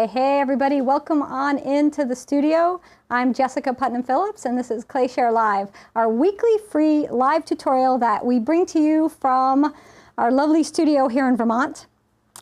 Hey everybody, welcome on into the studio. I'm Jessica Putnam-Phillips and this is ClayShare Live, our weekly free live tutorial that we bring to you from our lovely studio here in Vermont.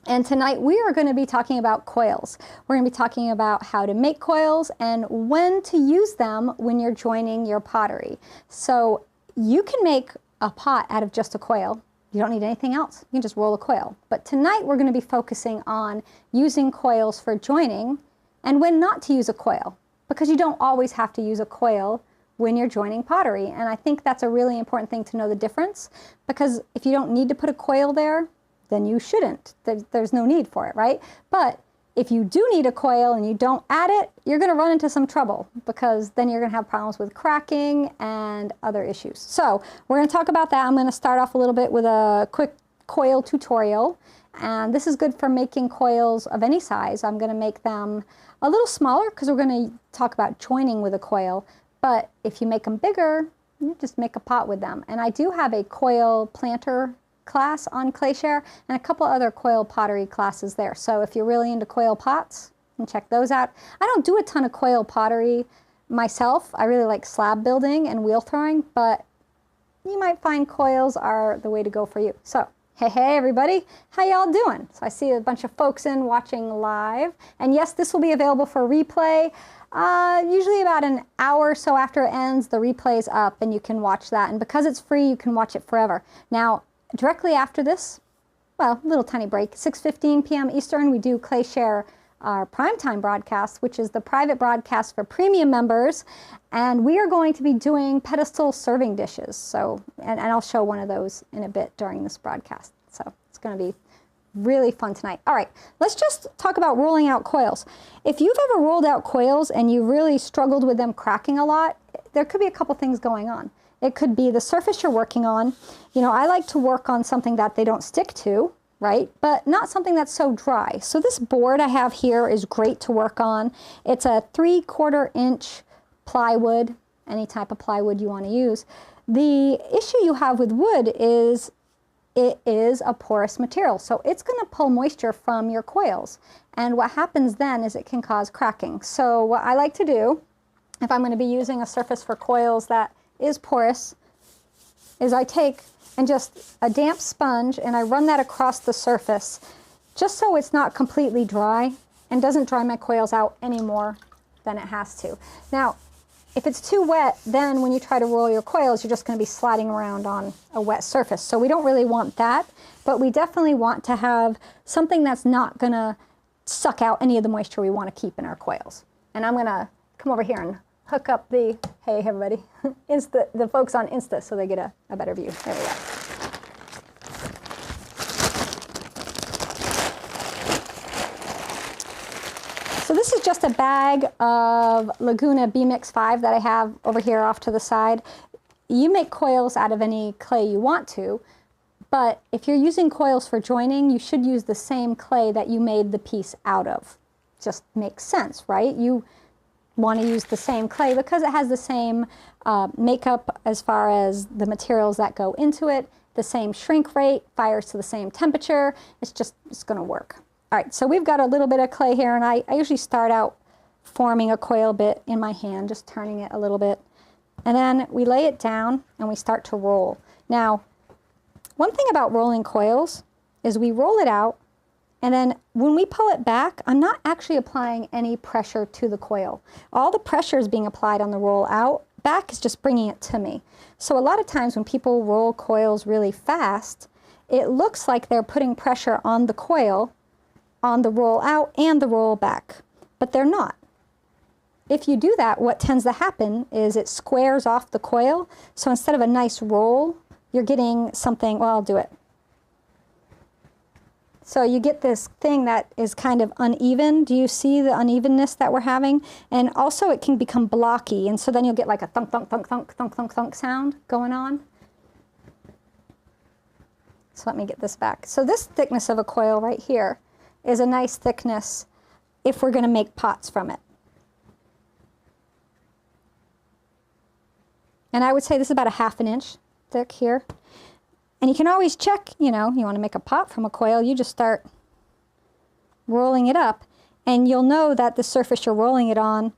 And tonight we are going to be talking about coils. We're going to be talking about how to make coils and when to use them when you're joining your pottery. So you can make a pot out of just a coil. You don't need anything else. You can just roll a coil. But tonight we're going to be focusing on using coils for joining and when not to use a coil, because you don't always have to use a coil when you're joining pottery. And I think that's a really important thing to know the difference, because if you don't need to put a coil there, then you shouldn't. There's no need for it, right? But if you do need a coil and you don't add it, you're going to run into some trouble, because then you're going to have problems with cracking and other issues. So we're going to talk about that. I'm going to start off a little bit with a quick coil tutorial. And this is good for making coils of any size. I'm going to make them a little smaller because we're going to talk about joining with a coil. But if you make them bigger, you just make a pot with them. And I do have a coil planter class on ClayShare and a couple other coil pottery classes there. So if you're really into coil pots, you can check those out. I don't do a ton of coil pottery myself. I really like slab building and wheel throwing, but you might find coils are the way to go for you. So hey everybody, how y'all doing? So I see a bunch of folks in watching live, and yes, this will be available for replay. Usually about an hour or so after it ends, the replay is up and you can watch that. And because it's free, you can watch it forever. Now, directly after this, well, little tiny break, 6:15 p.m. Eastern, we do ClayShare, our primetime broadcast, which is the private broadcast for premium members. And we are going to be doing pedestal serving dishes. So, and I'll show one of those in a bit during this broadcast. So it's going to be really fun tonight. All right, let's just talk about rolling out coils. If you've ever rolled out coils and you really struggled with them cracking a lot, there could be a couple things going on. It could be the surface you're working on. You know, I like to work on something that they don't stick to, right? But not something that's so dry. So this board I have here is great to work on. It's a 3/4 inch plywood, any type of plywood you want to use. The issue you have with wood is it is a porous material. So it's going to pull moisture from your coils. And what happens then is it can cause cracking. So what I like to do, if I'm going to be using a surface for coils that is porous, is I take and just a damp sponge and I run that across the surface just so it's not completely dry and doesn't dry my coils out any more than it has to. Now, if it's too wet, then when you try to roll your coils, you're just going to be sliding around on a wet surface. So we don't really want that, but we definitely want to have something that's not going to suck out any of the moisture we want to keep in our coils. And I'm going to come over here and hook up the, hey everybody, the folks on Insta so they get a better view. There we go. So this is just a bag of Laguna B-Mix 5 that I have over here off to the side. You make coils out of any clay you want to, but if you're using coils for joining, you should use the same clay that you made the piece out of. Just makes sense, right? You want to use the same clay because it has the same makeup as far as the materials that go into it, the same shrink rate, fires to the same temperature. It's going to work. All right, so we've got a little bit of clay here, and I usually start out forming a coil bit in my hand, just turning it a little bit. And then we lay it down and we start to roll. Now, one thing about rolling coils is we roll it out, and then when we pull it back, I'm not actually applying any pressure to the coil. All the pressure is being applied on the roll out. Back is just bringing it to me. So a lot of times when people roll coils really fast, it looks like they're putting pressure on the coil, on the roll out and the roll back, but they're not. If you do that, what tends to happen is it squares off the coil. So instead of a nice roll, you're getting something, well, I'll do it. So you get this thing that is kind of uneven. Do you see the unevenness that we're having? And also it can become blocky, and so then you'll get like a thunk, thunk, thunk, thunk, thunk, thunk, thunk sound going on. So let me get this back. So this thickness of a coil right here is a nice thickness if we're going to make pots from it. And I would say this is about a 1/2 inch thick here. And you can always check, you know, you want to make a pot from a coil, you just start rolling it up. And you'll know that the surface you're rolling it on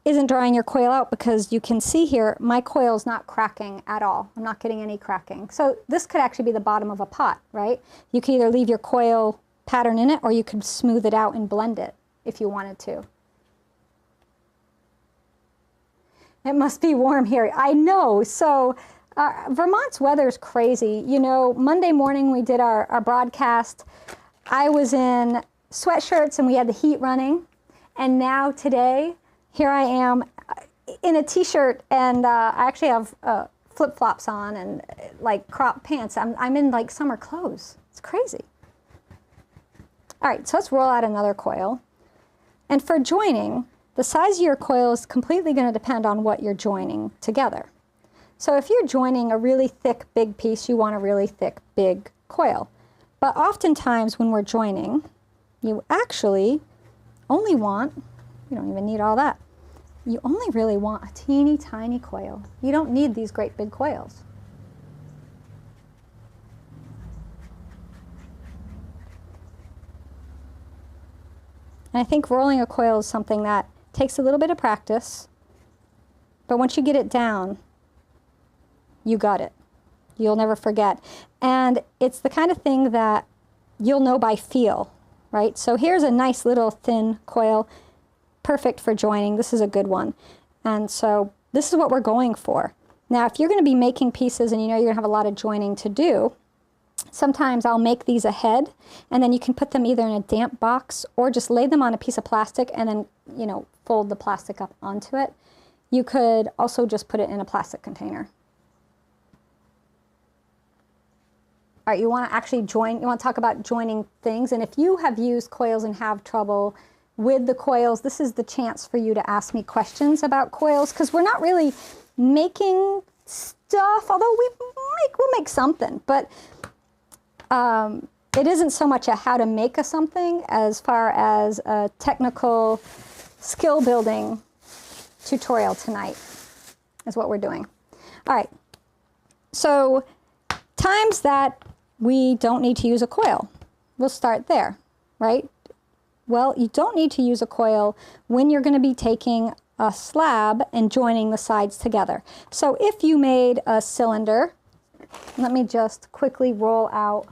isn't drying your coil out, because you can see here, my coil's not cracking at all. I'm not getting any cracking. So this could actually be the bottom of a pot, right? You could either leave your coil pattern in it, or you could smooth it out and blend it if you wanted to. It must be warm here. I know. So Vermont's weather is crazy. You know, Monday morning we did our broadcast. I was in sweatshirts and we had the heat running. And now today, here I am in a t-shirt, and I actually have flip-flops on and like crop pants. I'm in like summer clothes. It's crazy. All right, so let's roll out another coil. And for joining, the size of your coil is completely going to depend on what you're joining together. So if you're joining a really thick, big piece, you want a really thick, big coil. But oftentimes when we're joining, you actually only want, you don't even need all that. You only really want a teeny tiny coil. You don't need these great big coils. And I think rolling a coil is something that takes a little bit of practice, but once you get it down, you got it. You'll never forget. And it's the kind of thing that you'll know by feel, right? So here's a nice little thin coil, perfect for joining. This is a good one. And so this is what we're going for. Now, if you're going to be making pieces and you know you're going to have a lot of joining to do, sometimes I'll make these ahead, and then you can put them either in a damp box or just lay them on a piece of plastic and then, you know, fold the plastic up onto it. You could also just put it in a plastic container. All right, you want to actually join, you want to talk about joining things, and if you have used coils and have trouble with the coils, this is the chance for you to ask me questions about coils, because we're not really making stuff, although we'll make something, but it isn't so much a how to make a something as far as a technical skill building tutorial tonight is what we're doing. All right, so times that we don't need to use a coil. We'll start there, right? Well, you don't need to use a coil when you're going to be taking a slab and joining the sides together. So if you made a cylinder, let me just quickly roll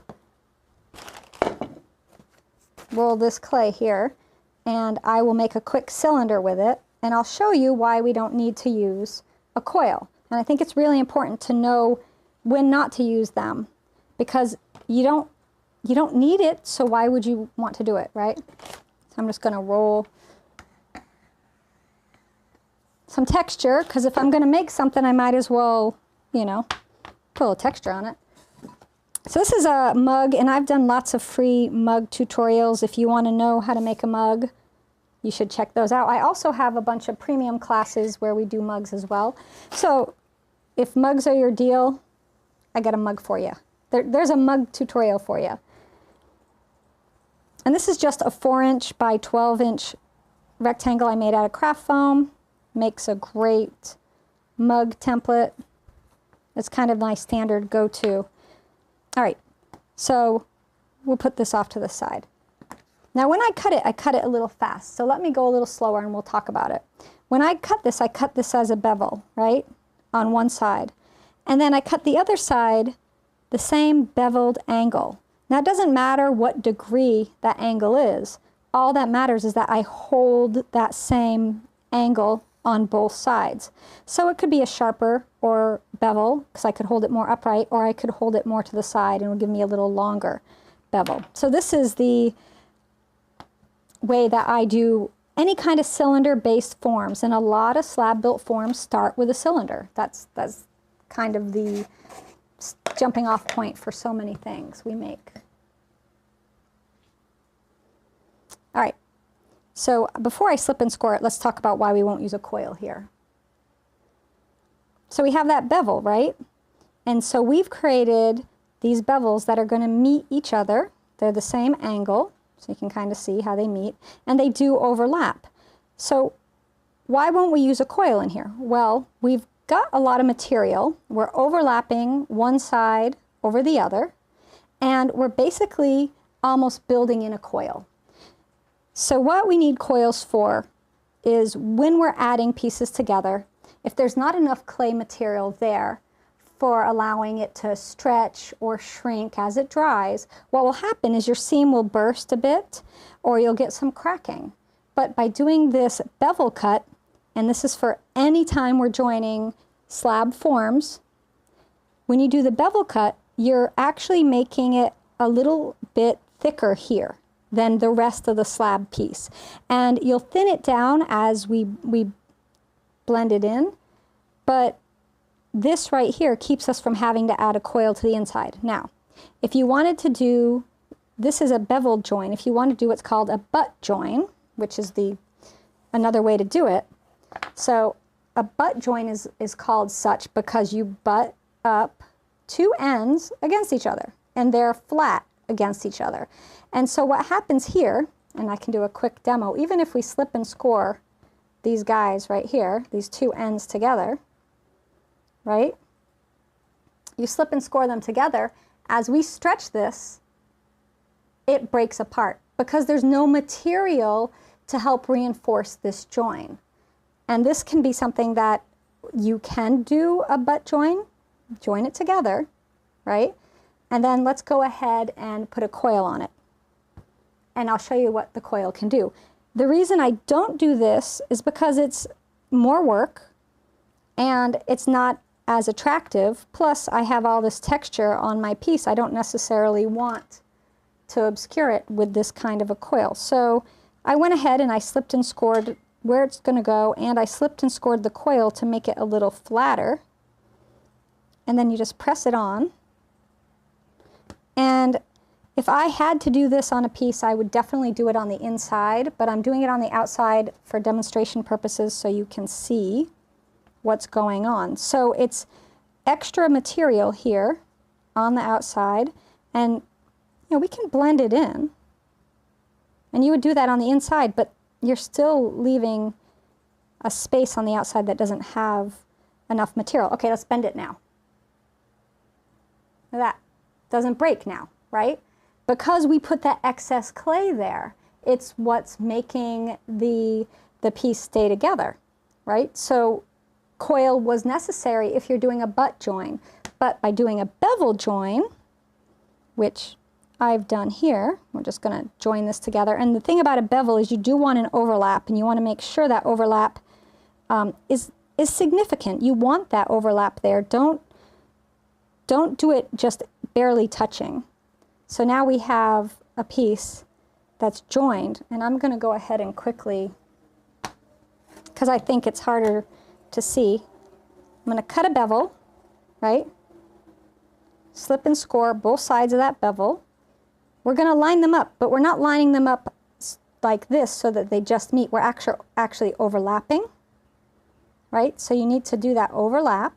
this clay here, and I will make a quick cylinder with it, and I'll show you why we don't need to use a coil. And I think it's really important to know when not to use them, because you don't need it, so why would you want to do it, right? So I'm just going to roll some texture, because if I'm going to make something, I might as well, you know, put a little texture on it. So this is a mug, and I've done lots of free mug tutorials. If you want to know how to make a mug, you should check those out. I also have a bunch of premium classes where we do mugs as well. So if mugs are your deal, I got a mug for you. There's a mug tutorial for you. And this is just a 4-inch by 12-inch rectangle I made out of craft foam. Makes a great mug template. It's kind of my standard go-to. All right, so we'll put this off to the side. Now when I cut it a little fast. So let me go a little slower and we'll talk about it. When I cut this as a bevel, right, on one side. And then I cut the other side the same beveled angle. Now it doesn't matter what degree that angle is. All that matters is that I hold that same angle on both sides. So it could be a sharper or bevel, because I could hold it more upright, or I could hold it more to the side and it would give me a little longer bevel. So this is the way that I do any kind of cylinder-based forms, and a lot of slab-built forms start with a cylinder. That's kind of the jumping off point for so many things we make. All right, so before I slip and score it, let's talk about why we won't use a coil here. So we have that bevel, right? And so we've created these bevels that are going to meet each other. They're the same angle, so you can kind of see how they meet, and they do overlap. So why won't we use a coil in here? Well, we've got a lot of material. We're overlapping one side over the other, and we're basically almost building in a coil. So what we need coils for is when we're adding pieces together, if there's not enough clay material there for allowing it to stretch or shrink as it dries, what will happen is your seam will burst a bit or you'll get some cracking. But by doing this bevel cut, and this is for any time we're joining slab forms, when you do the bevel cut, you're actually making it a little bit thicker here than the rest of the slab piece. And you'll thin it down as we blend it in, but this right here keeps us from having to add a coil to the inside. Now, if you wanted to do, this is a bevel join, if you want to do what's called a butt join, which is another way to do it. So a butt join is called such because you butt up two ends against each other and they're flat against each other. And so what happens here, and I can do a quick demo, even if we slip and score these guys right here, these two ends together, right? You slip and score them together. As we stretch this, it breaks apart because there's no material to help reinforce this join. And this can be something that you can do a butt join it together, right? And then let's go ahead and put a coil on it. And I'll show you what the coil can do. The reason I don't do this is because it's more work and it's not as attractive. Plus, I have all this texture on my piece. I don't necessarily want to obscure it with this kind of a coil. So I went ahead and I slipped and scored where it's going to go, and I slipped and scored the coil to make it a little flatter. And then you just press it on. And if I had to do this on a piece, I would definitely do it on the inside, but I'm doing it on the outside for demonstration purposes so you can see what's going on. So it's extra material here on the outside, and you know, we can blend it in. And you would do that on the inside, but you're still leaving a space on the outside that doesn't have enough material. Okay, let's bend it now. That doesn't break now, right? Because we put that excess clay there, it's what's making the piece stay together, right? So coil was necessary if you're doing a butt join, but by doing a bevel join, which I've done here, we're just going to join this together. And the thing about a bevel is you do want an overlap, and you want to make sure that overlap is significant. You want that overlap there. Don't do it just barely touching. So now we have a piece that's joined, and I'm going to go ahead and quickly, because I think it's harder to see, I'm going to cut a bevel, right? Slip and score both sides of that bevel. We're going to line them up, but we're not lining them up like this so that they just meet. We're actually overlapping, right? So you need to do that overlap.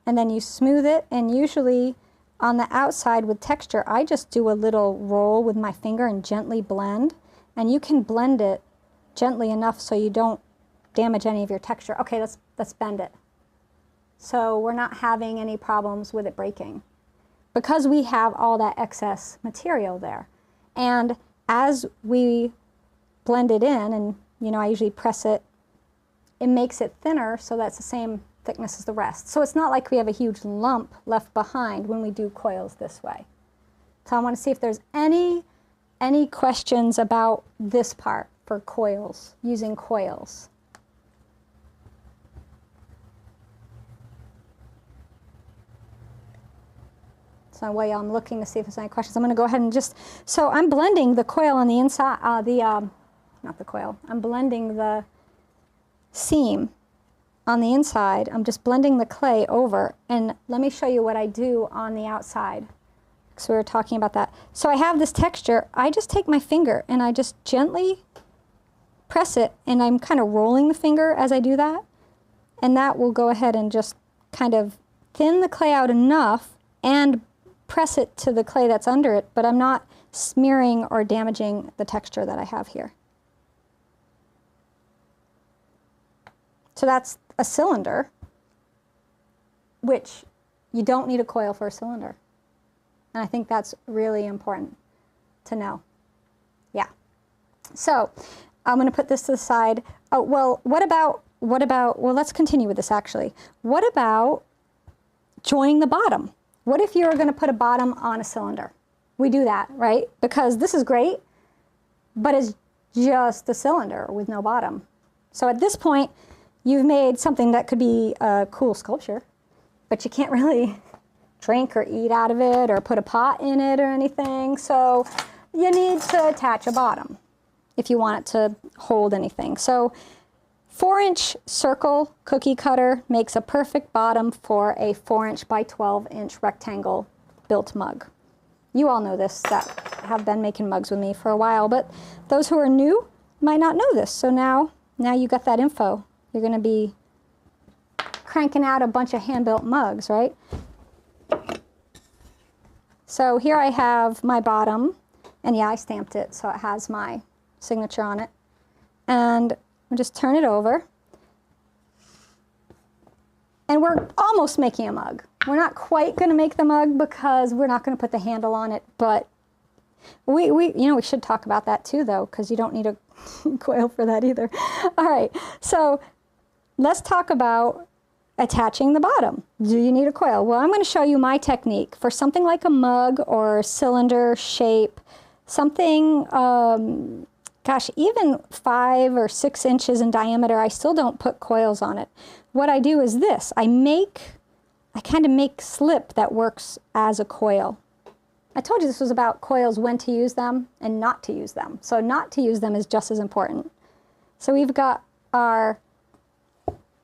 And then you smooth it, and usually on the outside with texture, I just do a little roll with my finger and gently blend. And you can blend it gently enough so you don't damage any of your texture. Okay, let's bend it. So we're not having any problems with it breaking because we have all that excess material there. And as we blend it in, and you know, I usually press it, it makes it thinner so that's the same thickness as the rest. So it's not like we have a huge lump left behind when we do coils this way. So I want to see if there's any questions about this part for coils, using coils. So while I'm looking to see if there's any questions, I'm going to go ahead and just, so I'm blending the coil on the inside, not the coil, I'm blending the seam on the inside. I'm just blending the clay over, and let me show you what I do on the outside, because we were talking about that. So I have this texture. I just take my finger and I just gently press it, and I'm kind of rolling the finger as I do that, and that will go ahead and just kind of thin the clay out enough and press it to the clay that's under it, but I'm not smearing or damaging the texture that I have here. So that's a cylinder, which you don't need a coil for a cylinder. And I think that's really important to know. Yeah. So I'm going to put this to the side. Oh, well, what about, well, let's continue with this actually. What about joining the bottom? What if you were going to put a bottom on a cylinder? We do that, right? Because this is great, but it's just a cylinder with no bottom. So at this point, you've made something that could be a cool sculpture, but you can't really drink or eat out of it or put a pot in it or anything. So you need to attach a bottom if you want it to hold anything. So 4-inch circle cookie cutter makes a perfect bottom for a 4-inch by 12-inch rectangle built mug. You all know this that have been making mugs with me for a while, but those who are new might not know this. So now you got that info. You're going to be cranking out a bunch of hand-built mugs, right? So here I have my bottom, and yeah, I stamped it so it has my signature on it. And we'll just turn it over. And we're almost making a mug. We're not quite going to make the mug because we're not going to put the handle on it, but we should talk about that too, though, because you don't need a coil for that either. All right, so let's talk about attaching the bottom. Do you need a coil? Well, I'm going to show you my technique for something like a mug or cylinder shape, something, gosh, even 5 or 6 inches in diameter. I still don't put coils on it. What I do is this. I kind of make slip that works as a coil. I told you this was about coils, when to use them and not to use them. So not to use them is just as important. So we've got our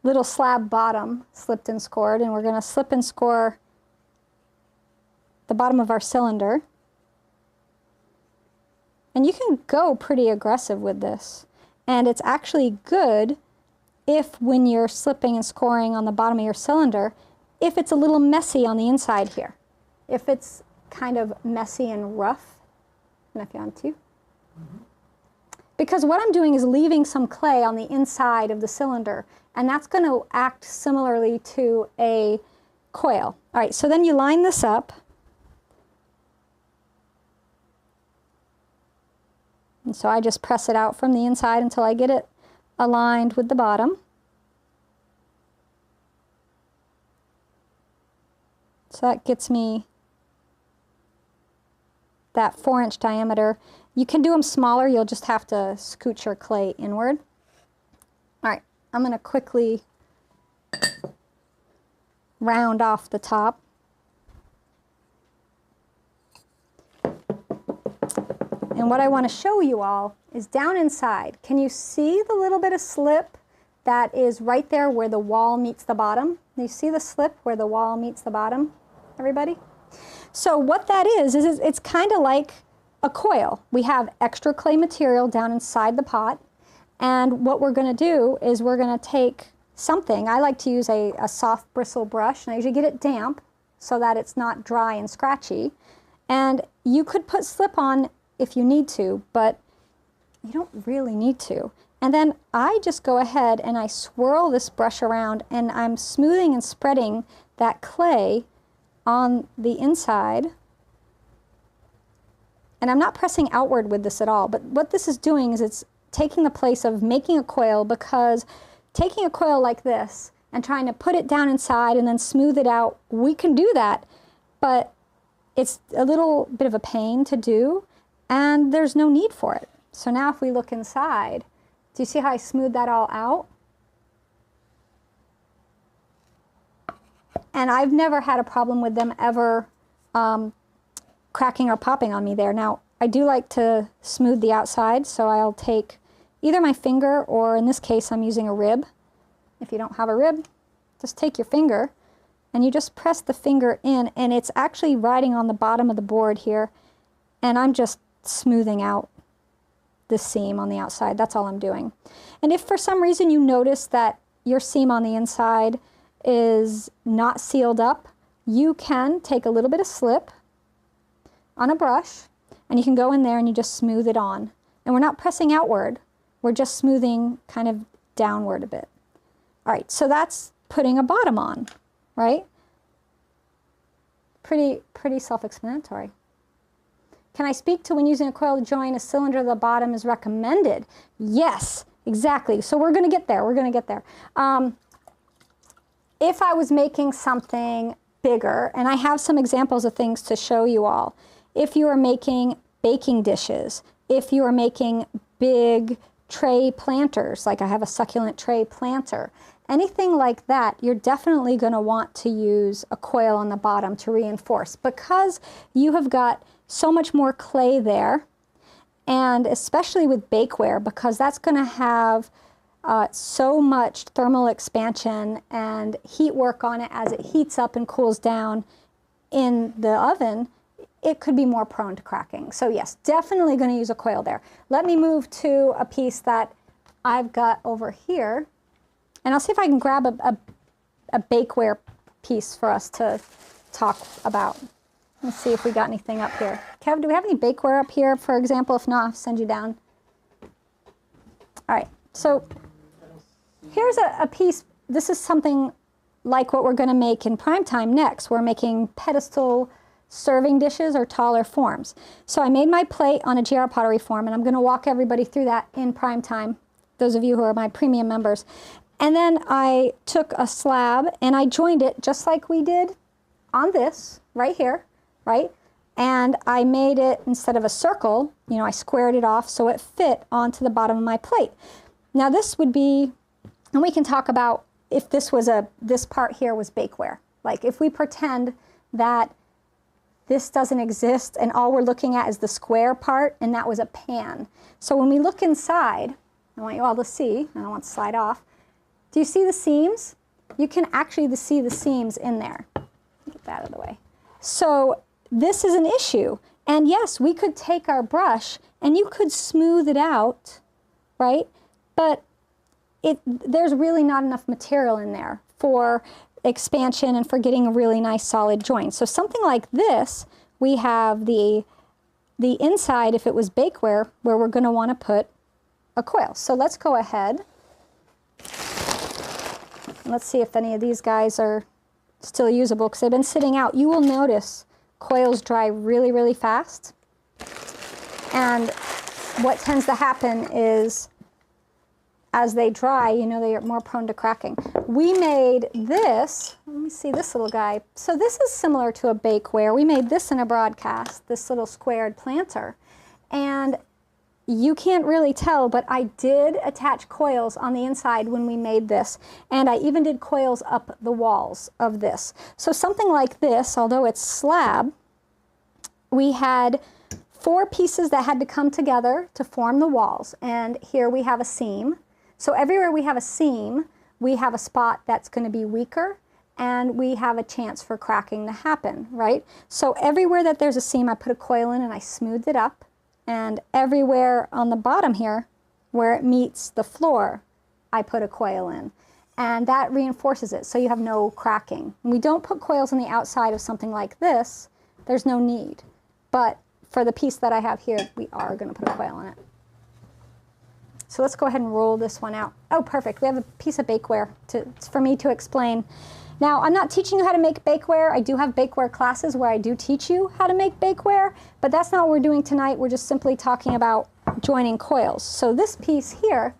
little slab bottom slipped and scored, and we're going to slip and score the bottom of our cylinder. And you can go pretty aggressive with this. And it's actually good if when you're slipping and scoring on the bottom of your cylinder, if it's a little messy on the inside here. If it's kind of messy and rough. And if you want to. Because what I'm doing is leaving some clay on the inside of the cylinder, and that's going to act similarly to a coil. All right, so then you line this up. And so I just press it out from the inside until I get it aligned with the bottom. So that gets me that 4-inch diameter. You can do them smaller, you'll just have to scooch your clay inward. All right, I'm going to quickly round off the top. And what I want to show you all is down inside. Can you see the little bit of slip that is right there where the wall meets the bottom? Do you see the slip where the wall meets the bottom, everybody? So what that is it's kind of like a coil. We have extra clay material down inside the pot, and what we're going to do is we're going to take something. I like to use a soft bristle brush, and I usually get it damp so that it's not dry and scratchy. And you could put slip on if you need to, but you don't really need to. And then I just go ahead and I swirl this brush around, and I'm smoothing and spreading that clay on the inside. And I'm not pressing outward with this at all, but what this is doing is it's taking the place of making a coil, because taking a coil like this and trying to put it down inside and then smooth it out, we can do that, but it's a little bit of a pain to do, and there's no need for it. So now if we look inside, do you see how I smooth that all out? And I've never had a problem with them ever cracking or popping on me there. Now, I do like to smooth the outside, so I'll take either my finger, or in this case, I'm using a rib. If you don't have a rib, just take your finger, and you just press the finger in, and it's actually riding on the bottom of the board here, and I'm just smoothing out this seam on the outside. That's all I'm doing. And if for some reason you notice that your seam on the inside is not sealed up, you can take a little bit of slip on a brush, and you can go in there and you just smooth it on. And we're not pressing outward, we're just smoothing kind of downward a bit. All right, so that's putting a bottom on, right? pretty self-explanatory. Can I speak to when using a coil to join a cylinder, the bottom is recommended? Yes, exactly. So we're going to get there. We're going to get there. If I was making something bigger, and I have some examples of things to show you all. If you are making baking dishes, if you are making big tray planters, like I have a succulent tray planter, anything like that, you're definitely going to want to use a coil on the bottom to reinforce, because you have got so much more clay there, and especially with bakeware, because that's going to have so much thermal expansion and heat work on it as it heats up and cools down in the oven, it could be more prone to cracking. So yes, definitely going to use a coil there. Let me move to a piece that I've got over here, and I'll see if I can grab a bakeware piece for us to talk about. Let's see if we got anything up here. Kev, do we have any bakeware up here, for example? If not, I'll send you down. All right, so here's a piece. This is something like what we're going to make in prime time next. We're making pedestal serving dishes or taller forms. So I made my plate on a GR pottery form, and I'm going to walk everybody through that in prime time, those of you who are my premium members. And then I took a slab and I joined it just like we did on this right here, right? And I made it, instead of a circle, you know, I squared it off so it fit onto the bottom of my plate. Now this would be, and we can talk about if this was this part here was bakeware. Like if we pretend that this doesn't exist and all we're looking at is the square part and that was a pan. So when we look inside, I want you all to see, and I want to slide off. Do you see the seams? You can actually see the seams in there. Get that out of the way. So this is an issue. And yes, we could take our brush and you could smooth it out, right? But there's really not enough material in there for expansion and for getting a really nice solid joint. So something like this, we have the inside, if it was bakeware, where we're going to want to put a coil. So let's go ahead. Let's see if any of these guys are still usable, because they've been sitting out. You will notice coils dry really, really fast. And what tends to happen is, as they dry, you know, they are more prone to cracking. We made this, let me see this little guy. So this is similar to a bakeware. We made this in a broadcast, this little squared planter. And you can't really tell, but I did attach coils on the inside when we made this. And I even did coils up the walls of this. So something like this, although it's slab, we had 4 pieces that had to come together to form the walls. And here we have a seam. So everywhere we have a seam, we have a spot that's going to be weaker, and we have a chance for cracking to happen, right? So everywhere that there's a seam, I put a coil in and I smoothed it up. And everywhere on the bottom here, where it meets the floor, I put a coil in. And that reinforces it, so you have no cracking. When we don't put coils on the outside of something like this, there's no need. But for the piece that I have here, we are going to put a coil on it. So let's go ahead and roll this one out. Oh, perfect. We have a piece of bakeware for me to explain. Now, I'm not teaching you how to make bakeware. I do have bakeware classes where I do teach you how to make bakeware, but that's not what we're doing tonight. We're just simply talking about joining coils. So this piece here,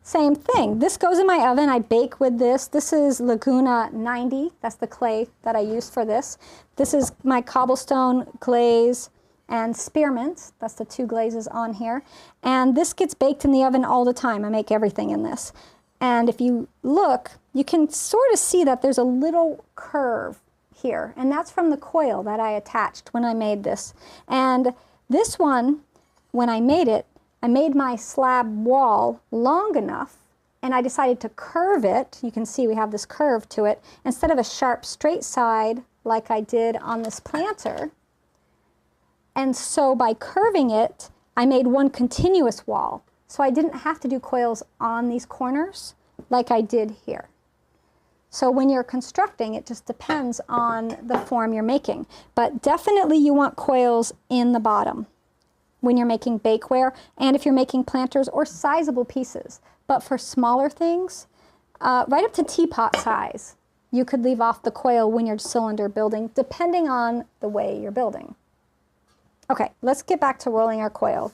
same thing. This goes in my oven. I bake with this. This is Laguna 90. That's the clay that I used for this. This is my cobblestone glaze and spearmint. That's the 2 glazes on here. And this gets baked in the oven all the time. I make everything in this. And if you look, you can sort of see that there's a little curve here. And that's from the coil that I attached when I made this. And this one, when I made my slab wall long enough, and I decided to curve it. You can see we have this curve to it. Instead of a sharp straight side like I did on this planter. And so by curving it, I made one continuous wall. So I didn't have to do coils on these corners like I did here. So when you're constructing, it just depends on the form you're making. But definitely you want coils in the bottom when you're making bakeware, and if you're making planters or sizable pieces. But for smaller things, right up to teapot size, you could leave off the coil when you're cylinder building, depending on the way you're building. Okay, let's get back to rolling our coil.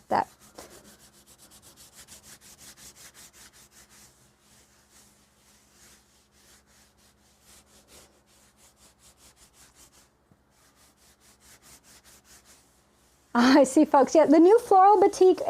I see, folks. Yeah, the new floral batik,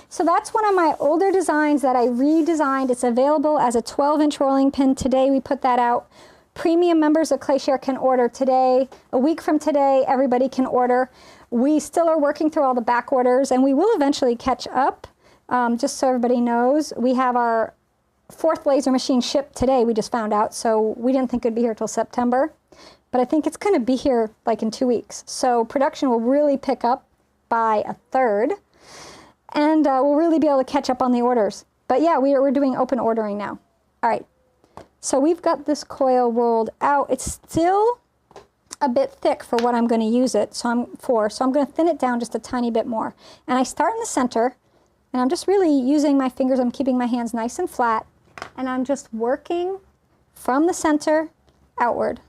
so that's one of my older designs that I redesigned. It's available as a 12-inch rolling pin. Today we put that out. Premium members of ClayShare can order today. A week from today, everybody can order. We still are working through all the back orders, and we will eventually catch up. Just so everybody knows, we have our 4th laser machine shipped today, we just found out, so we didn't think it'd be here till September. But I think it's going to be here like in 2 weeks. So production will really pick up by a third, and we'll really be able to catch up on the orders. But yeah, we're doing open ordering now. All right, so we've got this coil rolled out. It's still a bit thick for what I'm going to use it so I'm going to thin it down just a tiny bit more. And I start in the center, and I'm just really using my fingers. I'm keeping my hands nice and flat, and I'm just working from the center outward.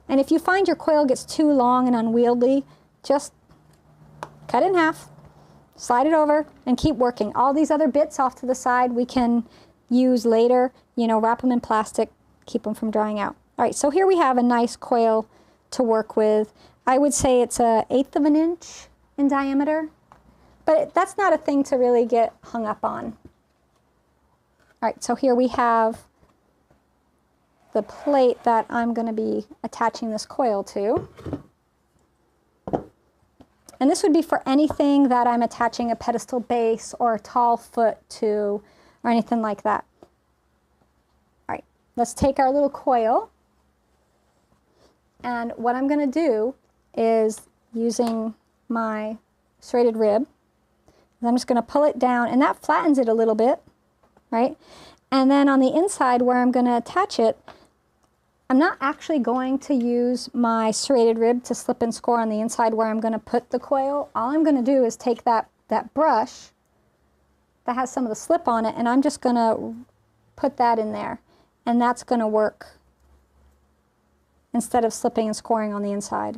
And if you find your coil gets too long and unwieldy, just cut it in half, slide it over, and keep working. All these other bits off to the side we can use later, you know, wrap them in plastic, keep them from drying out. All right, so here we have a nice coil to work with. I would say it's 1/8 of an inch in diameter, but that's not a thing to really get hung up on. All right, so here we have the plate that I'm going to be attaching this coil to. And this would be for anything that I'm attaching a pedestal base or a tall foot to, or anything like that. All right, let's take our little coil. And what I'm going to do is, using my serrated rib, I'm just going to pull it down, and that flattens it a little bit, right? And then on the inside where I'm going to attach it, I'm not actually going to use my serrated rib to slip and score on the inside where I'm going to put the coil. All I'm going to do is take that brush that has some of the slip on it, and I'm just going to put that in there, and that's going to work instead of slipping and scoring on the inside.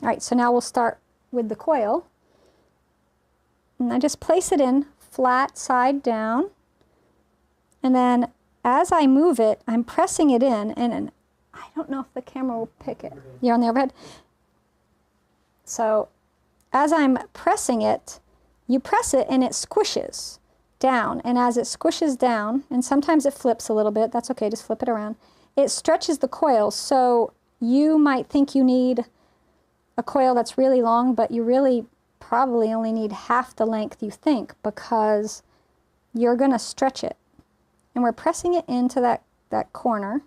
All right, so now we'll start with the coil. And I just place it in flat side down, and then as I move it, I'm pressing it in, and I don't know if the camera will pick it. You're on the overhead? So as I'm pressing it, you press it and it squishes down, and as it squishes down, and sometimes it flips a little bit, that's okay, just flip it around, it stretches the coil. So you might think you need a coil that's really long, but you really probably only need half the length you think, because you're going to stretch it. And we're pressing it into that corner.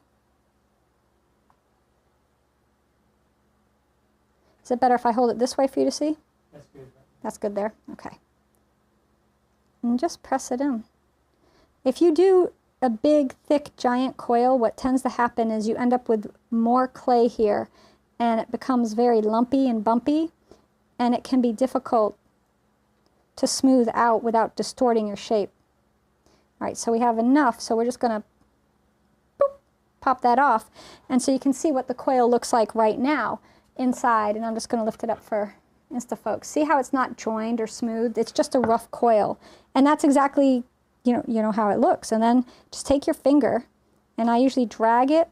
Is it better if I hold it this way for you to see? That's good. That's good there? Okay. And just press it in. If you do a big, thick, giant coil, what tends to happen is you end up with more clay here, and it becomes very lumpy and bumpy, and it can be difficult to smooth out without distorting your shape. All right, so we have enough, so we're just going to pop that off. And so you can see what the coil looks like right now inside, and I'm just going to lift it up for InstaFocus. See how it's not joined or smooth? It's just a rough coil. And that's exactly, you know how it looks. And then just take your finger, and I usually drag it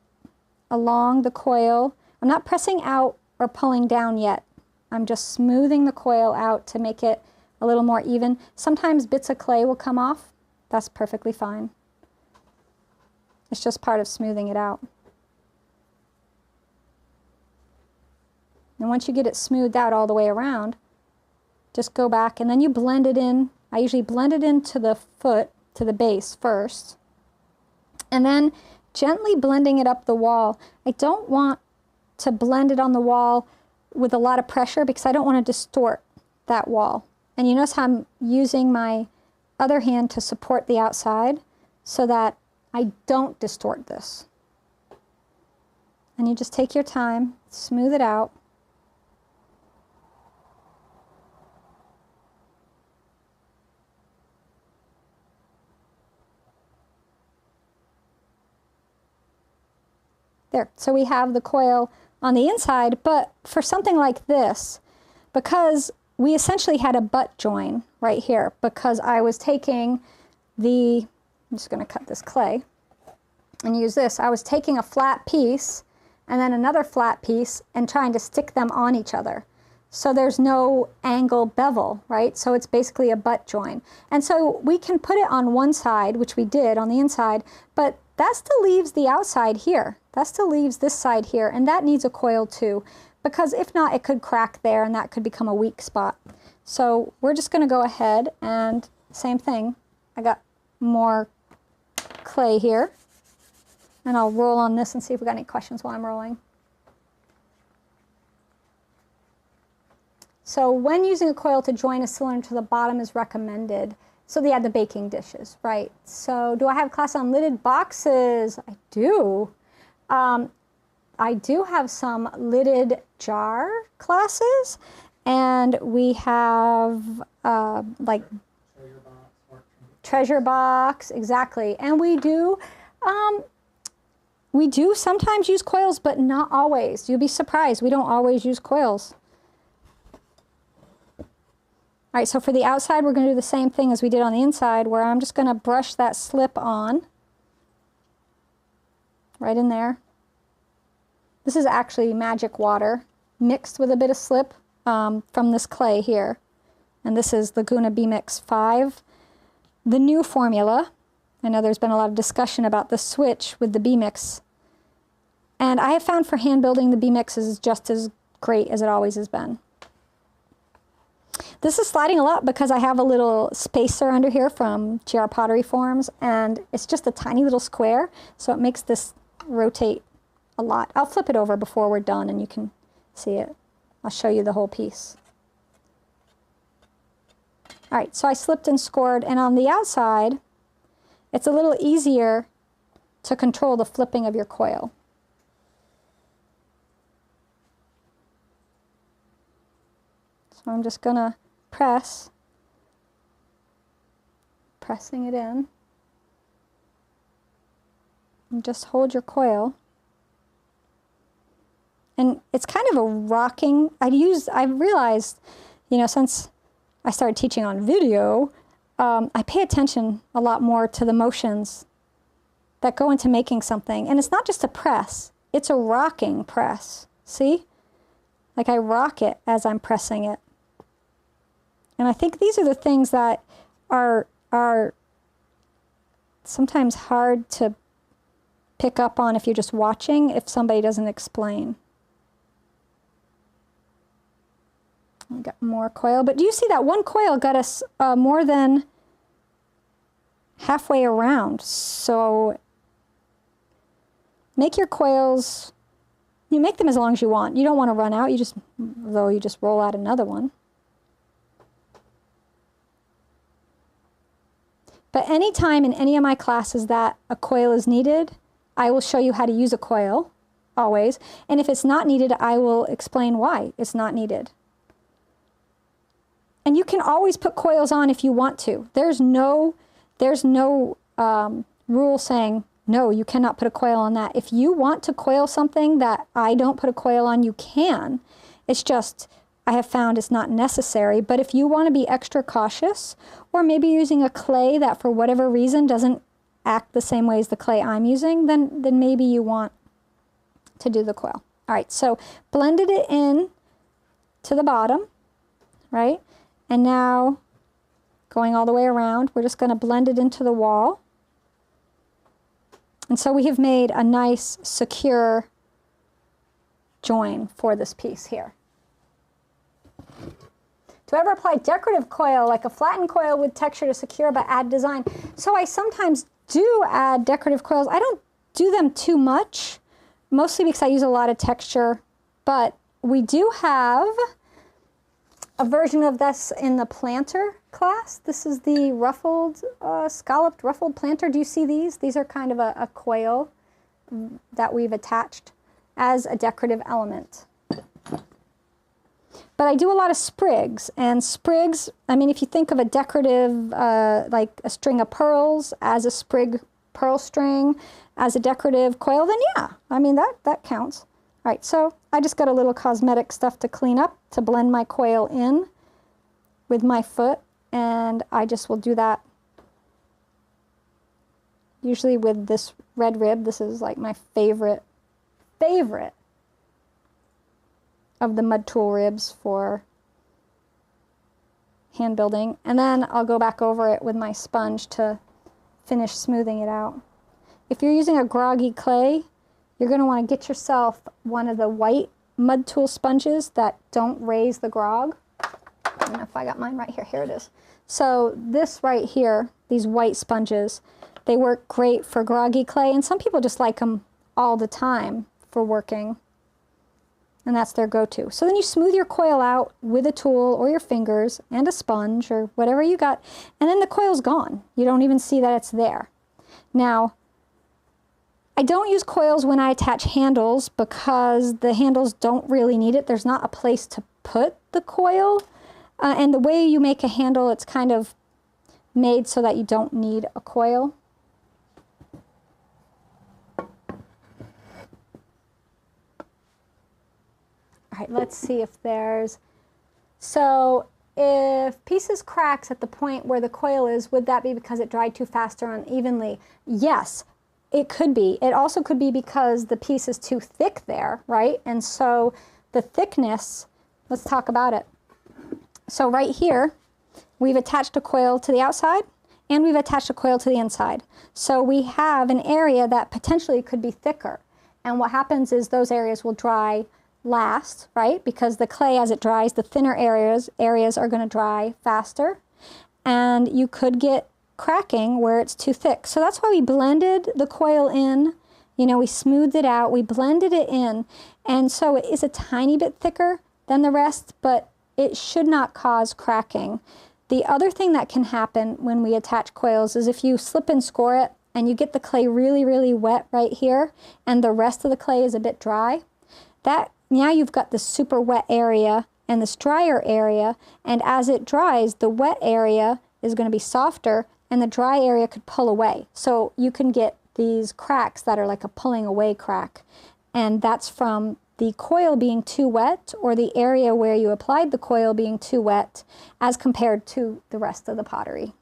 along the coil. I'm not pressing out or pulling down yet. I'm just smoothing the coil out to make it a little more even. Sometimes bits of clay will come off. That's perfectly fine. It's just part of smoothing it out. And once you get it smoothed out all the way around, just go back, and then you blend it in. I usually blend it into the foot, to the base first, and then gently blending it up the wall. I don't want to blend it on the wall with a lot of pressure, because I don't want to distort that wall. And you notice how I'm using my other hand to support the outside so that I don't distort this. And you just take your time, smooth it out. There, so we have the coil on the inside, but for something like this, because we essentially had a butt join right here, because I was taking the, I'm just going to cut this clay and use this. I was taking a flat piece and then another flat piece and trying to stick them on each other. So there's no angle bevel, right? So it's basically a butt join. And so we can put it on one side, which we did on the inside, but that still leaves the outside here. That still leaves this side here, and that needs a coil too, because if not, it could crack there and that could become a weak spot. So we're just gonna go ahead and same thing. I got more clay here, and I'll roll on this and see if we got any questions while I'm rolling. So when using a coil to join a cylinder to the bottom is recommended. So they had the baking dishes, right? So do I have a class on lidded boxes? I do. I do have some lidded jar classes, and we have like treasure box, exactly. And we do sometimes use coils, but not always. You'll be surprised, we don't always use coils. All right, so for the outside, we're going to do the same thing as we did on the inside, where I'm just going to brush that slip on right in there. This is actually magic water mixed with a bit of slip from this clay here. And this is Laguna B-Mix 5, the new formula. I know there's been a lot of discussion about the switch with the B-Mix. And I have found for hand building, the B-Mix is just as great as it always has been. This is sliding a lot because I have a little spacer under here from GR Pottery Forms, and it's just a tiny little square, so it makes this rotate a lot. I'll flip it over before we're done and you can see it. I'll show you the whole piece. All right, so I slipped and scored, and on the outside, it's a little easier to control the flipping of your coil. So I'm just gonna pressing it in, and just hold your coil. And it's kind of a rocking, I've realized, you know, since I started teaching on video, I pay attention a lot more to the motions that go into making something. And it's not just a press, it's a rocking press. See? Like I rock it as I'm pressing it. And I think these are the things that are sometimes hard to pick up on if you're just watching, if somebody doesn't explain. I got more coil, but do you see that one coil got us more than halfway around? So make your coils, you make them as long as you want. You don't want to run out, you just roll out another one. But anytime in any of my classes that a coil is needed, I will show you how to use a coil, always. And if it's not needed, I will explain why it's not needed. And you can always put coils on if you want to. There's no rule saying, no, you cannot put a coil on that. If you want to coil something that I don't put a coil on, you can. It's just, I have found it's not necessary. But if you want to be extra cautious, or maybe using a clay that for whatever reason doesn't act the same way as the clay I'm using, then maybe you want to do the coil. All right, so blended it in to the bottom, right? And now going all the way around, we're just going to blend it into the wall. And so we have made a nice secure join for this piece here. To ever apply decorative coil, like a flattened coil with texture to secure but add design? So I sometimes do add decorative coils. I don't do them too much, mostly because I use a lot of texture, but we do have a version of this in the planter class. This is the ruffled, scalloped ruffled planter. Do you see these? These are kind of a coil that we've attached as a decorative element. But I do a lot of sprigs, and sprigs, I mean, if you think of a decorative, like a string of pearls as a sprig pearl string as a decorative coil, then yeah, I mean, that counts. All right, so I just got a little cosmetic stuff to clean up, to blend my coil in with my foot, and I just will do that usually with this red rib. This is like my favorite of the mud tool ribs for hand building. And then I'll go back over it with my sponge to finish smoothing it out. If you're using a groggy clay, you're going to want to get yourself one of the white mud tool sponges that don't raise the grog. I don't know if I got mine right here. Here it is. So this right here, these white sponges, they work great for groggy clay, and some people just like them all the time for working, and that's their go-to. So then you smooth your coil out with a tool or your fingers and a sponge or whatever you got, and then the coil's gone. You don't even see that it's there. Now, I don't use coils when I attach handles because the handles don't really need it. There's not a place to put the coil, and the way you make a handle, it's kind of made so that you don't need a coil. All right, let's see if there's, so if pieces cracks at the point where the coil is, would that be because it dried too fast or unevenly? Yes, it could be. It also could be because the piece is too thick there, right? And so the thickness, let's talk about it. So right here, we've attached a coil to the outside and we've attached a coil to the inside. So we have an area that potentially could be thicker. And what happens is those areas will dry last, right? Because the clay, as it dries, the thinner areas are going to dry faster, and you could get cracking where it's too thick. So that's why we blended the coil in. You know, we smoothed it out, we blended it in, and so it is a tiny bit thicker than the rest, but it should not cause cracking. The other thing that can happen when we attach coils is if you slip and score it and you get the clay really, really wet right here and the rest of the clay is a bit dry, that now you've got this super wet area and this drier area, and as it dries, the wet area is going to be softer and the dry area could pull away. So you can get these cracks that are like a pulling away crack, and that's from the coil being too wet or the area where you applied the coil being too wet as compared to the rest of the pottery.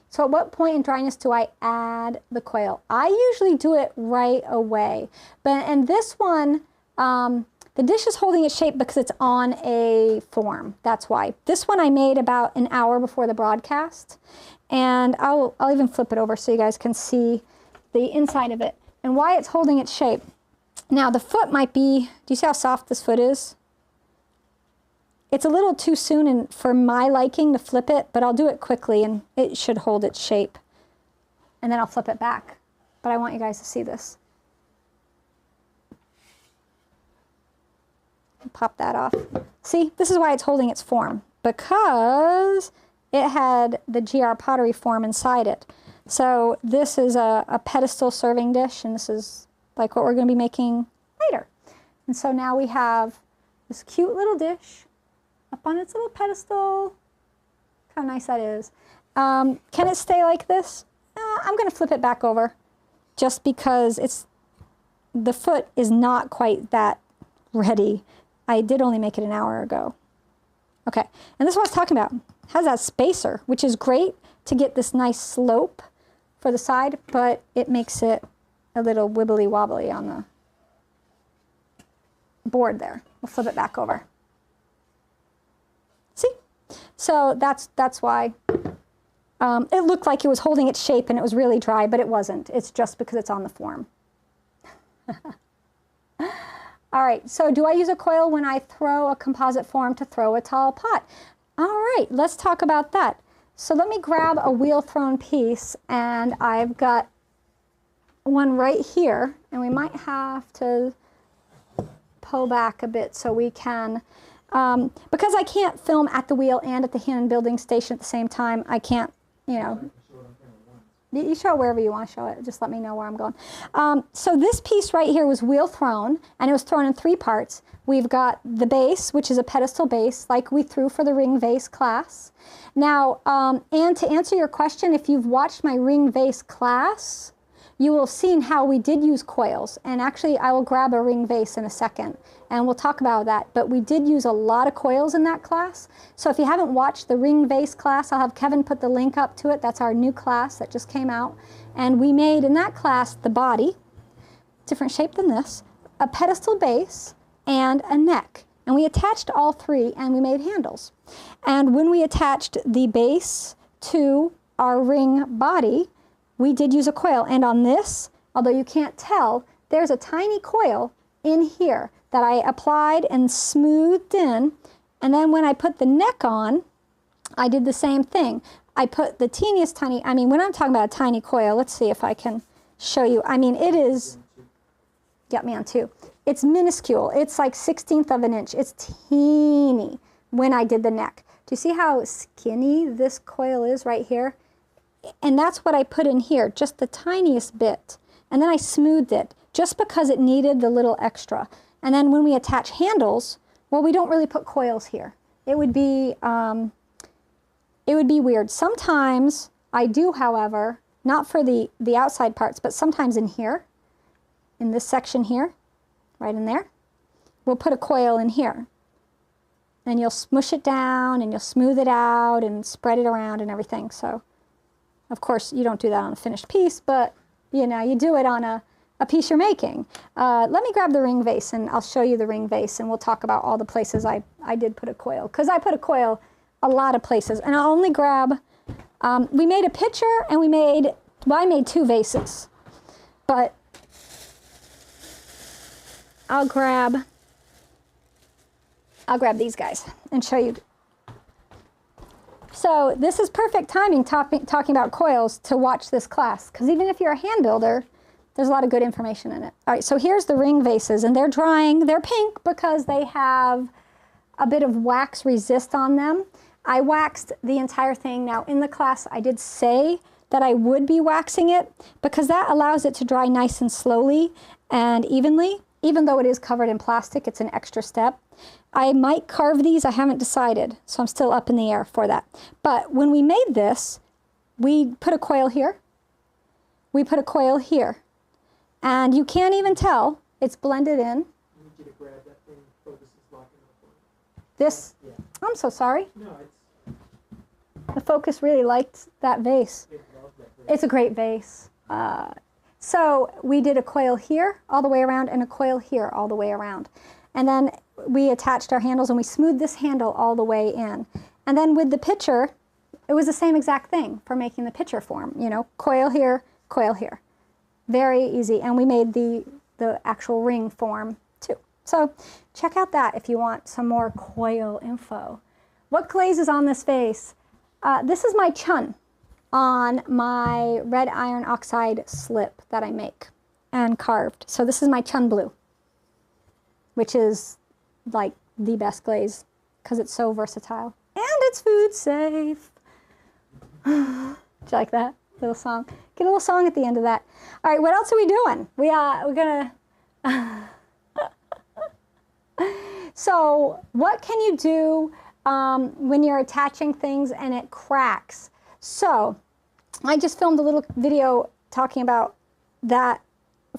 So at what point in dryness do I add the coil? I usually do it right away. And this one, the dish is holding its shape because it's on a form. That's why. This one I made about an hour before the broadcast. And I'll even flip it over so you guys can see the inside of it and why it's holding its shape. Now the foot might be, do you see how soft this foot is? It's a little too soon and for my liking to flip it, but I'll do it quickly and it should hold its shape. And then I'll flip it back. But I want you guys to see this. Pop that off. See, this is why it's holding its form, because it had the GR pottery form inside it. So this is a pedestal serving dish, and this is like what we're going to be making later. And so now we have this cute little dish up on its little pedestal. Look how nice that is. Can it stay like this? I'm going to flip it back over just because the foot is not quite that ready. I did only make it an hour ago. Okay, and this is what I was talking about. It has that spacer, which is great to get this nice slope for the side, but it makes it a little wibbly wobbly on the board there. We'll flip it back over. See? So that's why it looked like it was holding its shape and it was really dry, but it wasn't. It's just because it's on the form. All right, so do I use a coil when I throw a composite form to throw a tall pot? All right, let's talk about that. So let me grab a wheel thrown piece, and I've got one right here, and we might have to pull back a bit so we can, because I can't film at the wheel and at the hand building station at the same time, I can't, you know, You show it wherever you want to show it. Just let me know where I'm going. So this piece right here was wheel thrown, and it was thrown in 3 parts. We've got the base, which is a pedestal base, like we threw for the ring vase class. Now, and to answer your question, if you've watched my ring vase class, you will have seen how we did use coils. And actually, I will grab a ring vase in a second, and we'll talk about that. But we did use a lot of coils in that class. So if you haven't watched the ring vase class, I'll have Kevin put the link up to it. That's our new class that just came out. And we made in that class the body, different shape than this, a pedestal base, and a neck. And we attached all 3, and we made handles. And when we attached the base to our ring body, we did use a coil. And on this, although you can't tell, there's a tiny coil in here that I applied and smoothed in. And then when I put the neck on, I did the same thing. I put the teeniest tiny, I mean, when I'm talking about a tiny coil, let's see if I can show you. I mean, it is, got me on 2. It's minuscule. It's like 1/16 of an inch. It's teeny when I did the neck. Do you see how skinny this coil is right here? And that's what I put in here, just the tiniest bit. And then I smoothed it, just because it needed the little extra. And then when we attach handles, well, we don't really put coils here. It would be weird. Sometimes I do, however, not for the outside parts, but sometimes in here, in this section here, right in there, we'll put a coil in here. And you'll smush it down, and you'll smooth it out, and spread it around and everything. So, of course, you don't do that on a finished piece, but, you know, you do it on a piece you're making. Let me grab the ring vase, and I'll show you the ring vase, and we'll talk about all the places I did put a coil. Because I put a coil a lot of places. And I'll only grab, we made a pitcher, and I made 2 vases. But I'll grab these guys and show you. So this is perfect timing talking about coils to watch this class, because even if you're a hand builder, there's a lot of good information in it. All right, so here's the ring vases, and they're drying. They're pink because they have a bit of wax resist on them. I waxed the entire thing. Now in the class, I did say that I would be waxing it because that allows it to dry nice and slowly and evenly. Even though it is covered in plastic, it's an extra step. I might carve these, I haven't decided, so I'm still up in the air for that. But when we made this, we put a coil here, we put a coil here, and you can't even tell, it's blended in. I need you to grab that thing, focus is locking up. This, yeah. I'm so sorry. No, the focus really liked that vase. It's a great vase. So we did a coil here all the way around and a coil here all the way around. And then we attached our handles and we smoothed this handle all the way in. And then with the pitcher, it was the same exact thing for making the pitcher form. You know, coil here, coil here. Very easy. And we made the actual ring form too. So check out that if you want some more coil info. What glaze is on this vase? This is my chun on my red iron oxide slip that I make and carved. So this is my chun blue, which is like the best glaze because it's so versatile and it's food safe. Do you like that little song? Get a little song at the end of that. All right, what else are we doing? We're gonna. So what can you do when you're attaching things and it cracks? So I just filmed a little video talking about that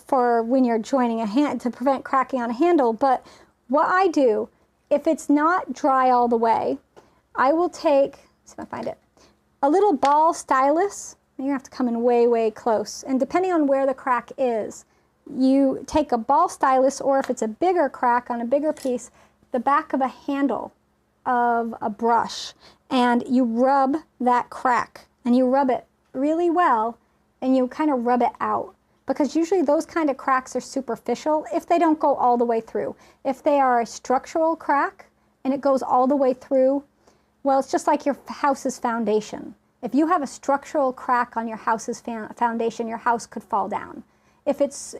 for when you're joining a hand to prevent cracking on a handle. But what I do, if it's not dry all the way, I will take, let's see if I find it, a little ball stylus. You're gonna have to come in way, way close. And depending on where the crack is, you take a ball stylus, or if it's a bigger crack on a bigger piece, the back of a handle of a brush, and you rub that crack. And you rub it really well, and you kind of rub it out. Because usually those kind of cracks are superficial if they don't go all the way through. If they are a structural crack and it goes all the way through, well, it's just like your house's foundation. If you have a structural crack on your house's foundation, your house could fall down. If it's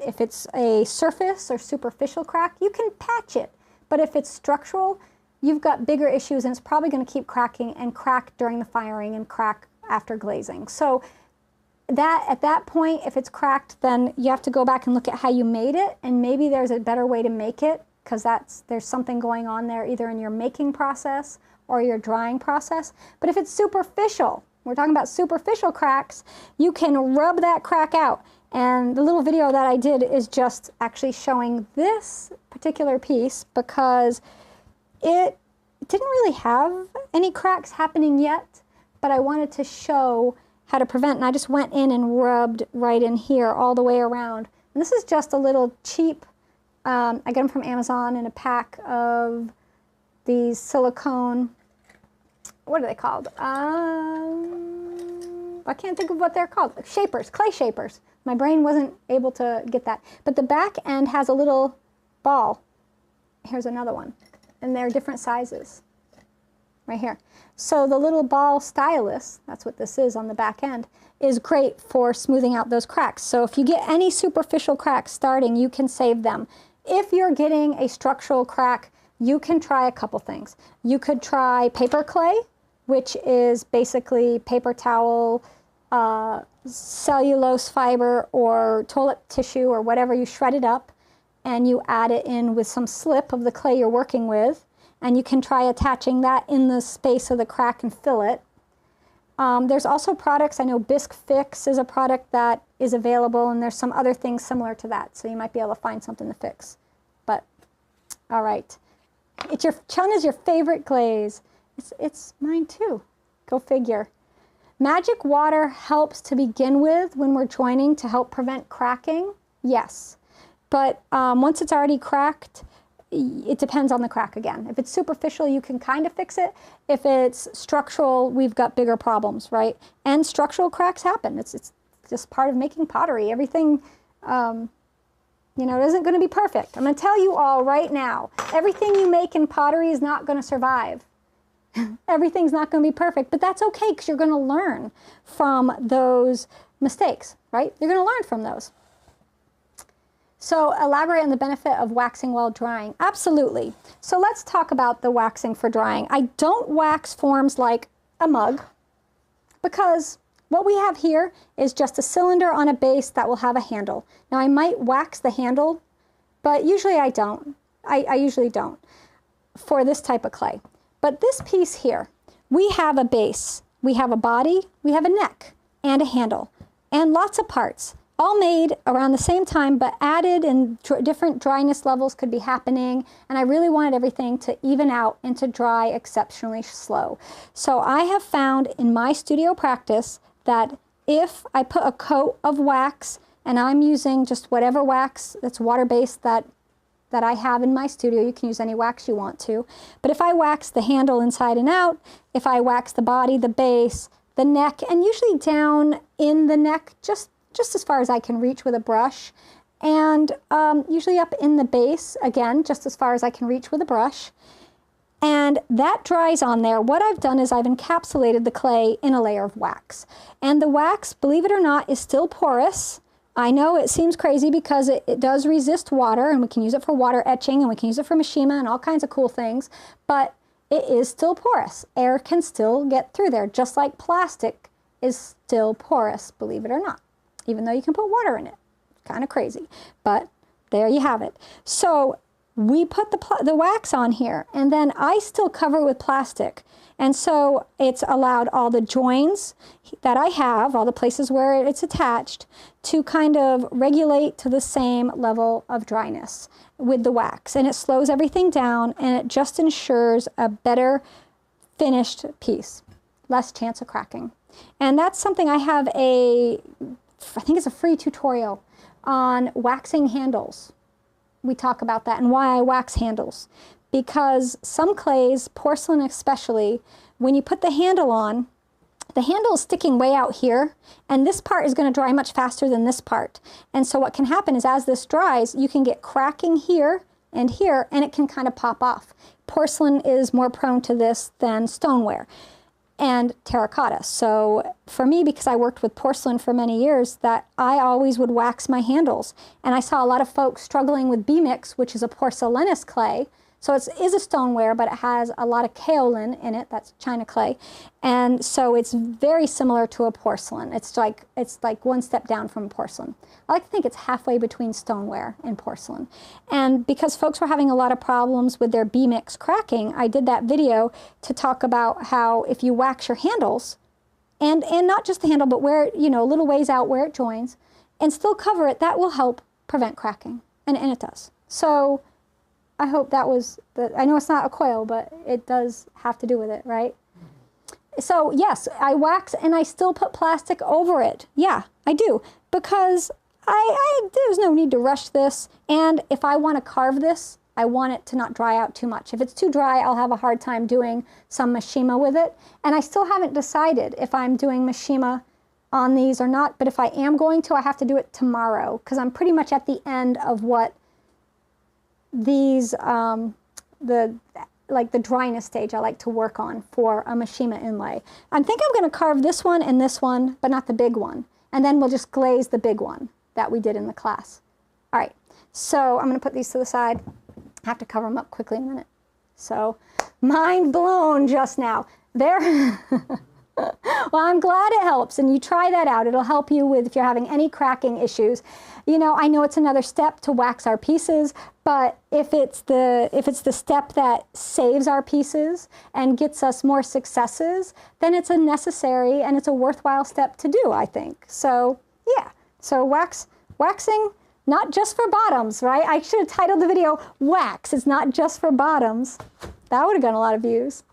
a surface or superficial crack, you can patch it. But if it's structural, you've got bigger issues, and it's probably going to keep cracking and crack during the firing and crack after glazing. So at that point, if it's cracked, then you have to go back and look at how you made it, and maybe there's a better way to make it, because there's something going on there either in your making process or your drying process. But if it's superficial, we're talking about superficial cracks, you can rub that crack out. And the little video that I did is just actually showing this particular piece because it didn't really have any cracks happening yet, but I wanted to show how to prevent, and I just went in and rubbed right in here all the way around. And this is just a little cheap, I get them from Amazon in a pack of these silicone, what are they called? I can't think of what they're called. Shapers, clay shapers. My brain wasn't able to get that. But the back end has a little ball. Here's another one. And they're different sizes. Right here. So the little ball stylus, that's what this is on the back end, is great for smoothing out those cracks. So if you get any superficial cracks starting, you can save them. If you're getting a structural crack, you can try a couple things. You could try paper clay, which is basically paper towel, cellulose fiber, or toilet tissue, or whatever. You shred it up and you add it in with some slip of the clay you're working with. And you can try attaching that in the space of the crack and fill it. There's also products, I know Bisque Fix is a product that is available, and there's some other things similar to that, so you might be able to find something to fix. But, all right. Chun is your favorite glaze. It's mine too. Go figure. Magic water helps to begin with when we're joining to help prevent cracking. Yes. But once it's already cracked, it depends on the crack again. If it's superficial, you can kind of fix it. If it's structural, we've got bigger problems, right? And structural cracks happen. It's just part of making pottery. Everything, you know, isn't going to be perfect. I'm going to tell you all right now, everything you make in pottery is not going to survive. Everything's not going to be perfect, but that's okay because you're going to learn from those mistakes, right? You're going to learn from those. So elaborate on the benefit of waxing while drying. Absolutely. So let's talk about the waxing for drying. I don't wax forms like a mug because what we have here is just a cylinder on a base that will have a handle. Now I might wax the handle, but usually I don't. I usually don't for this type of clay. But this piece here, we have a base, we have a body, we have a neck and a handle and lots of parts. All made around the same time, but added in different dryness levels could be happening. And I really wanted everything to even out and to dry exceptionally slow. So I have found in my studio practice that if I put a coat of wax, and I'm using just whatever wax that's water-based that I have in my studio, you can use any wax you want to. But if I wax the handle inside and out, if I wax the body, the base, the neck, and usually down in the neck, just as far as I can reach with a brush, and usually up in the base, again, just as far as I can reach with a brush. And that dries on there. What I've done is I've encapsulated the clay in a layer of wax. And the wax, believe it or not, is still porous. I know it seems crazy because it does resist water, and we can use it for water etching, and we can use it for Mishima and all kinds of cool things, but it is still porous. Air can still get through there, just like plastic is still porous, believe it or not. Even though you can put water in it. Kind of crazy, but there you have it. So we put the wax on here, and then I still cover it with plastic. And so it's allowed all the joins that I have, all the places where it's attached, to kind of regulate to the same level of dryness with the wax. And it slows everything down, and it just ensures a better finished piece, less chance of cracking. And that's something I have I think it's a free tutorial on waxing handles. We talk about that and why I wax handles. Because some clays, porcelain especially, when you put the handle on, the handle is sticking way out here, and this part is going to dry much faster than this part. And so what can happen is as this dries, you can get cracking here and here, and it can kind of pop off. Porcelain is more prone to this than stoneware and terracotta. So for me, because I worked with porcelain for many years, that I always would wax my handles. And I saw a lot of folks struggling with B-mix, which is a porcelainous clay, So it is a stoneware, but it has a lot of kaolin in it. That's China clay. And so it's very similar to a porcelain. It's like one step down from porcelain. I like to think it's halfway between stoneware and porcelain. And because folks were having a lot of problems with their B-mix cracking, I did that video to talk about how if you wax your handles, and not just the handle, but where, you know, a little ways out where it joins, and still cover it, that will help prevent cracking. And it does. So I hope that was, I know it's not a coil, but it does have to do with it, right? So yes, I wax and I still put plastic over it. Yeah, I do. Because there's no need to rush this. And if I want to carve this, I want it to not dry out too much. If it's too dry, I'll have a hard time doing some mashima with it. And I still haven't decided if I'm doing mashima on these or not. But if I am going to, I have to do it tomorrow because I'm pretty much at the end of what these, the dryness stage I like to work on for a mashima inlay. I think I'm going to carve this one and this one, but not the big one. And then we'll just glaze the big one that we did in the class. All right, so I'm going to put these to the side. I have to cover them up quickly in a minute. So, mind blown just now. There. Well, I'm glad it helps, and you try that out. It'll help you with if you're having any cracking issues. You know, I know it's another step to wax our pieces, but if it's the step that saves our pieces and gets us more successes, then it's a necessary and it's a worthwhile step to do, I think. So, yeah. So waxing, not just for bottoms, right? I should have titled the video, Wax, it's not just for bottoms. That would have gotten a lot of views.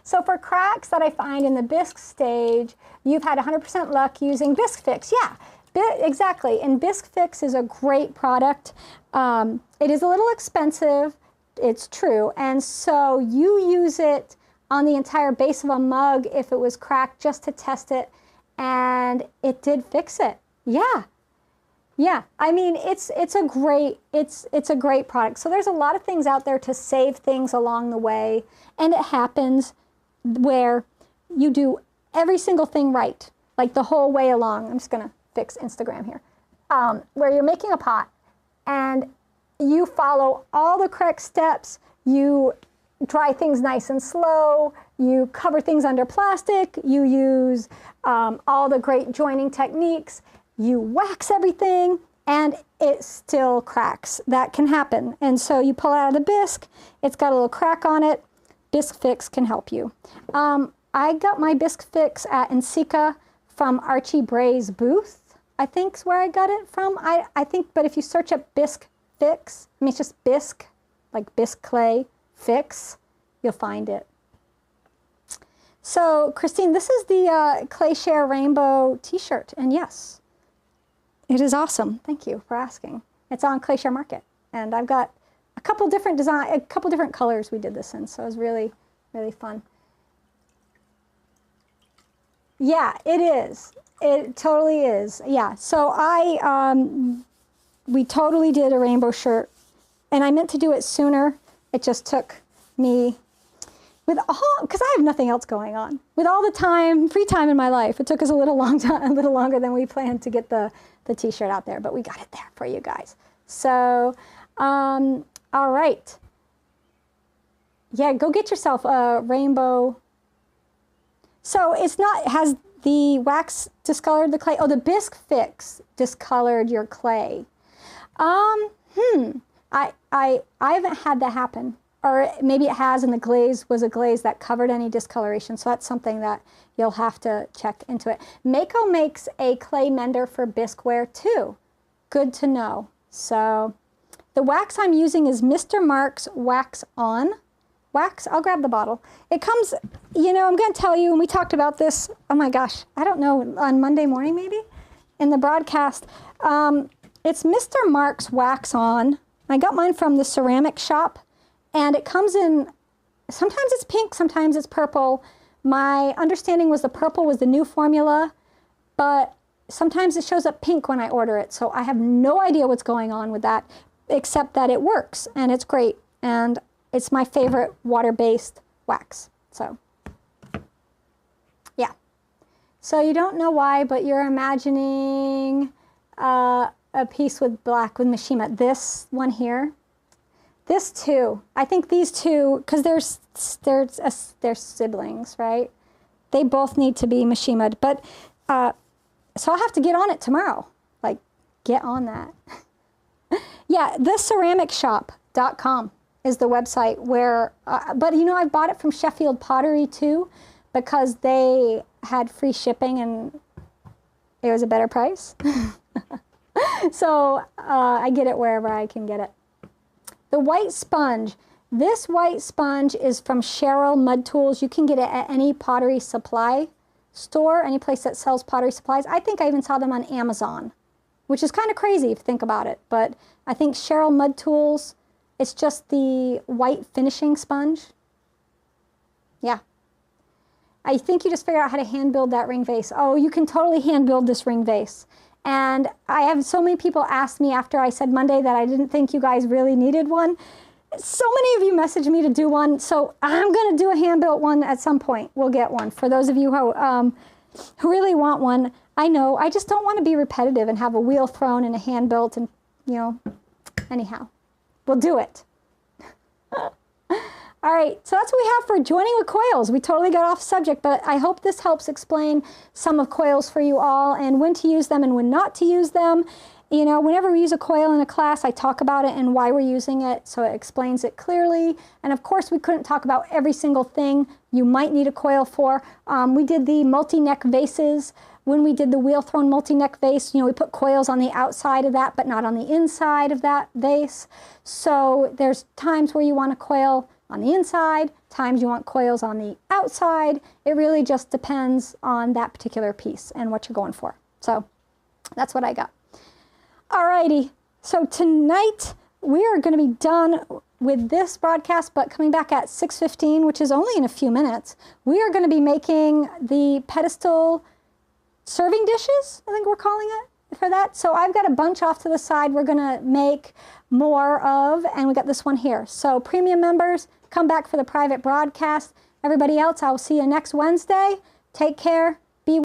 So for cracks that I find in the bisque stage, you've had 100% luck using Bisque Fix. Yeah, exactly. And Bisque Fix is a great product. It is a little expensive, it's true. And so you use it on the entire base of a mug if it was cracked just to test it. And it did fix it. Yeah. Yeah, I mean, it's a great product. So there's a lot of things out there to save things along the way. And it happens where you do every single thing right, like the whole way along. I'm just going to fix Instagram here. Where you're making a pot and you follow all the correct steps. You dry things nice and slow. You cover things under plastic. You use all the great joining techniques. You wax everything and it still cracks. That can happen. And so you pull out of the bisque, it's got a little crack on it. Bisque Fix can help you. I got my Bisque Fix at Ensika from Archie Bray's booth, I think is where I got it from. I think, but if you search up Bisque Fix, I mean, it's just bisque, like bisque clay, fix, you'll find it. So, Christine, this is the ClayShare Rainbow t-shirt, and yes, it is awesome. Thank you for asking. It's on ClayShare Market, and I've got a couple different colors we did this in, so it was really, really fun. Yeah, it is. It totally is. Yeah, so we totally did a rainbow shirt, and I meant to do it sooner. It just took me, because I have nothing else going on. With all the free time in my life, it took us a little longer than we planned to get the t-shirt out there, but we got it there for you guys. So, all right. Yeah, go get yourself a rainbow. So it's not, has the wax discolored the clay? Oh, the Bisque Fix discolored your clay. I haven't had that happen. Or maybe it has, and the glaze was a glaze that covered any discoloration. So that's something that you'll have to check into it. Mako makes a clay mender for bisqueware too. Good to know. So the wax I'm using is Mr. Mark's Wax On wax. I'll grab the bottle. It comes, you know, I'm going to tell you, and we talked about this, oh my gosh, I don't know, on Monday morning maybe, in the broadcast. It's Mr. Mark's Wax On. I got mine from the ceramic shop, and it comes in, sometimes it's pink, sometimes it's purple. My understanding was the purple was the new formula, but sometimes it shows up pink when I order it, so I have no idea what's going on with that, except that it works, and it's great, and it's my favorite water-based wax, so yeah. So you don't know why, but you're imagining a piece with black with Mishima. This one here, This too. I think these two, because they're siblings, right? They both need to be Mishima. But, so I'll have to get on it tomorrow. Like, get on that. Yeah, theceramicshop.com is the website where, but you know, I bought it from Sheffield Pottery too, because they had free shipping and it was a better price. So I get it wherever I can get it. The white sponge. This white sponge is from Cheryl Mud Tools. You can get it at any pottery supply store, any place that sells pottery supplies. I think I even saw them on Amazon, which is kind of crazy if you think about it. But I think Cheryl Mud Tools, it's just the white finishing sponge. Yeah. I think you just figure out how to hand build that ring vase. Oh, you can totally hand build this ring vase. And I have so many people ask me after I said Monday that I didn't think you guys really needed one. So many of you messaged me to do one, so I'm going to do a hand-built one at some point. We'll get one. For those of you who really want one, I know, I just don't want to be repetitive and have a wheel thrown and a hand-built and, you know, anyhow. We'll do it. All right, so that's what we have for joining with Coils. We totally got off subject, but I hope this helps explain some of Coils for you all and when to use them and when not to use them. You know, whenever we use a coil in a class, I talk about it and why we're using it, so it explains it clearly. And of course, we couldn't talk about every single thing you might need a coil for. We did the multi-neck vases. When we did the wheel-thrown multi-neck vase, you know, we put coils on the outside of that, but not on the inside of that vase. So there's times where you want a coil on the inside, times you want coils on the outside. It really just depends on that particular piece and what you're going for. So that's what I got. Alrighty, so tonight we are going to be done with this broadcast, but coming back at 6:15, which is only in a few minutes, we are going to be making the pedestal serving dishes, I think we're calling it for that. So I've got a bunch off to the side we're going to make more of, and we got this one here. So premium members, come back for the private broadcast. Everybody else, I'll see you next Wednesday. Take care.